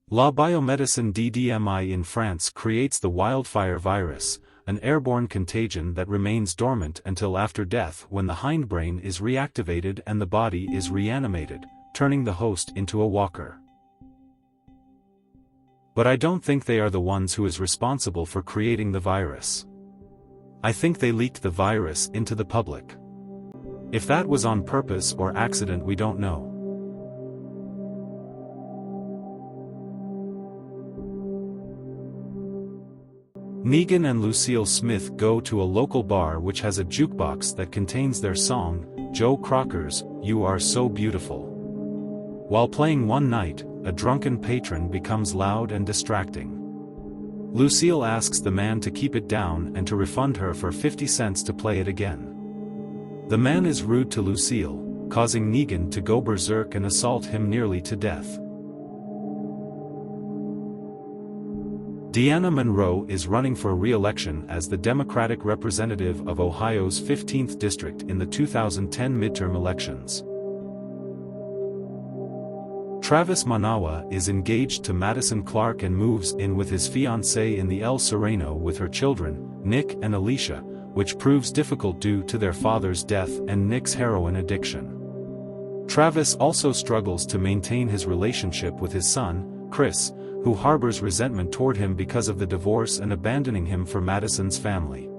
La Biomédecine DDMI in France creates the wildfire virus, an airborne contagion that remains dormant until after death when the hindbrain is reactivated and the body is reanimated, turning the host into a walker. But I don't think they are the ones who is responsible for creating the virus. I think they leaked the virus into the public. If that was on purpose or accident, we don't know. Negan and Lucille Smith go to a local bar which has a jukebox that contains their song, Joe Crocker's "You Are So Beautiful." While playing one night, a drunken patron becomes loud and distracting. Lucille asks the man to keep it down and to refund her for 50 cents to play it again. The man is rude to Lucille, causing Negan to go berserk and assault him nearly to death. Deanna Monroe is running for re-election as the Democratic representative of Ohio's 15th district in the 2010 midterm elections. Travis Manawa is engaged to Madison Clark and moves in with his fiancée in the El Sereno with her children, Nick and Alicia, which proves difficult due to their father's death and Nick's heroin addiction. Travis also struggles to maintain his relationship with his son, Chris, who harbors resentment toward him because of the divorce and abandoning him for Madison's family.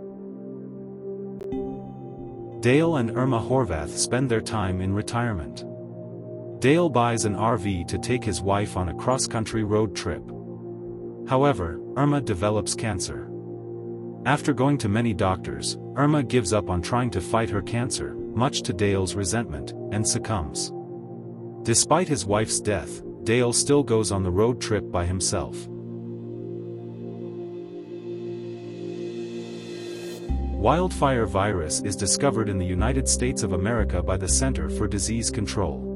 Dale and Irma Horvath spend their time in retirement. Dale buys an RV to take his wife on a cross-country road trip. However, Irma develops cancer. After going to many doctors, Irma gives up on trying to fight her cancer, much to Dale's resentment, and succumbs. Despite his wife's death, Dale still goes on the road trip by himself. Wildfire virus is discovered in the United States of America by the Center for Disease Control.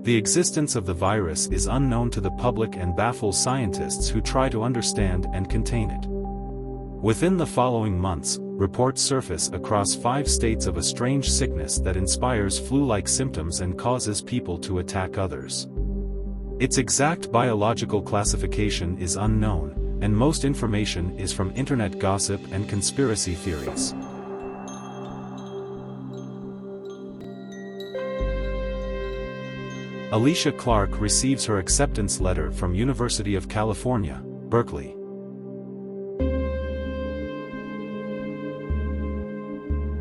The existence of the virus is unknown to the public and baffles scientists who try to understand and contain it. Within the following months, reports surface across 5 states of a strange sickness that inspires flu-like symptoms and causes people to attack others. Its exact biological classification is unknown, and most information is from internet gossip and conspiracy theories. Alicia Clark receives her acceptance letter from University of California, Berkeley.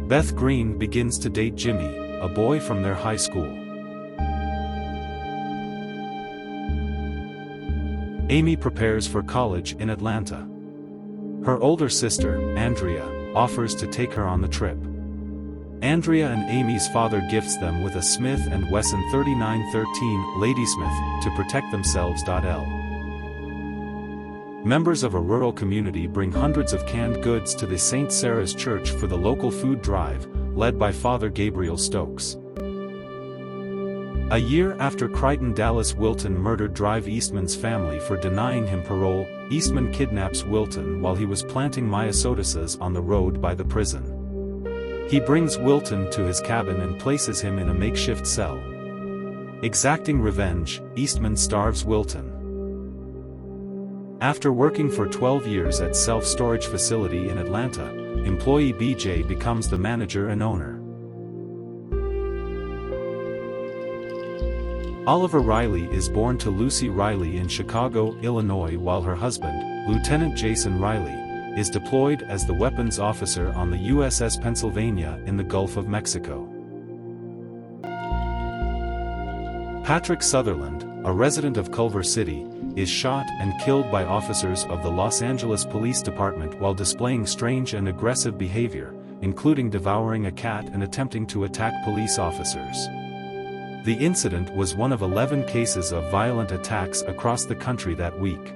Beth Green begins to date Jimmy, a boy from their high school. Amy prepares for college in Atlanta. Her older sister, Andrea, offers to take her on the trip. Andrea and Amy's father gifts them with a Smith & Wesson 3913 Ladysmith to protect themselves. Members of a rural community bring hundreds of canned goods to the St. Sarah's Church for the local food drive, led by Father Gabriel Stokes. A year after Crichton Dallas Wilton murdered Drive Eastman's family for denying him parole, Eastman kidnaps Wilton while he was planting myosotisas on the road by the prison. He brings Wilton to his cabin and places him in a makeshift cell. Exacting revenge, Eastman starves Wilton. After working for 12 years at self-storage facility in Atlanta, employee BJ becomes the manager and owner. Oliver Riley is born to Lucy Riley in Chicago, Illinois, while her husband, Lieutenant Jason Riley, is deployed as the weapons officer on the USS Pennsylvania in the Gulf of Mexico. Patrick Sutherland, a resident of Culver City, is shot and killed by officers of the Los Angeles Police Department while displaying strange and aggressive behavior, including devouring a cat and attempting to attack police officers. The incident was one of 11 cases of violent attacks across the country that week.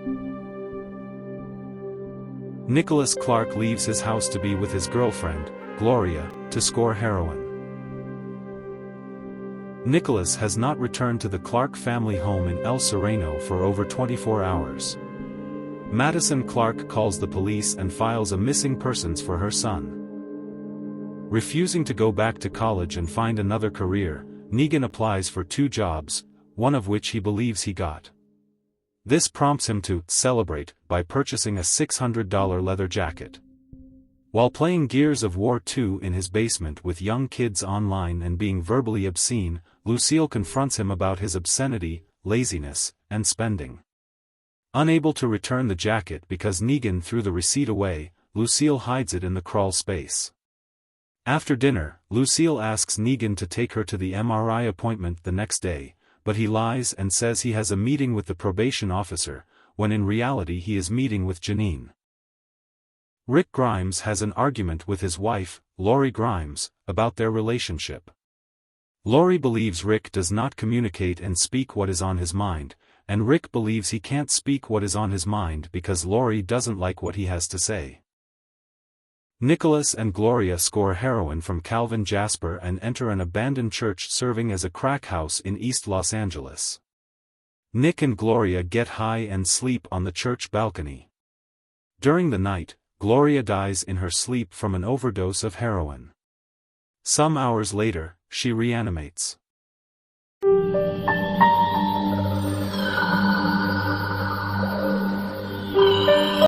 Nicholas Clark leaves his house to be with his girlfriend, Gloria, to score heroin. Nicholas has not returned to the Clark family home in El Sereno for over 24 hours. Madison Clark calls the police and files a missing persons for her son. Refusing to go back to college and find another career, Negan applies for 2 jobs, one of which he believes he got. This prompts him to celebrate by purchasing a $600 leather jacket. While playing Gears of War 2 in his basement with young kids online and being verbally obscene, Lucille confronts him about his obscenity, laziness, and spending. Unable to return the jacket because Negan threw the receipt away, Lucille hides it in the crawl space. After dinner, Lucille asks Negan to take her to the MRI appointment the next day, but he lies and says he has a meeting with the probation officer, when in reality he is meeting with Janine. Rick Grimes has an argument with his wife, Lori Grimes, about their relationship. Lori believes Rick does not communicate and speak what is on his mind, and Rick believes he can't speak what is on his mind because Lori doesn't like what he has to say. Nicholas and Gloria score heroin from Calvin Jasper and enter an abandoned church serving as a crack house in East Los Angeles. Nick and Gloria get high and sleep on the church balcony. During the night, Gloria dies in her sleep from an overdose of heroin. Some hours later, she reanimates.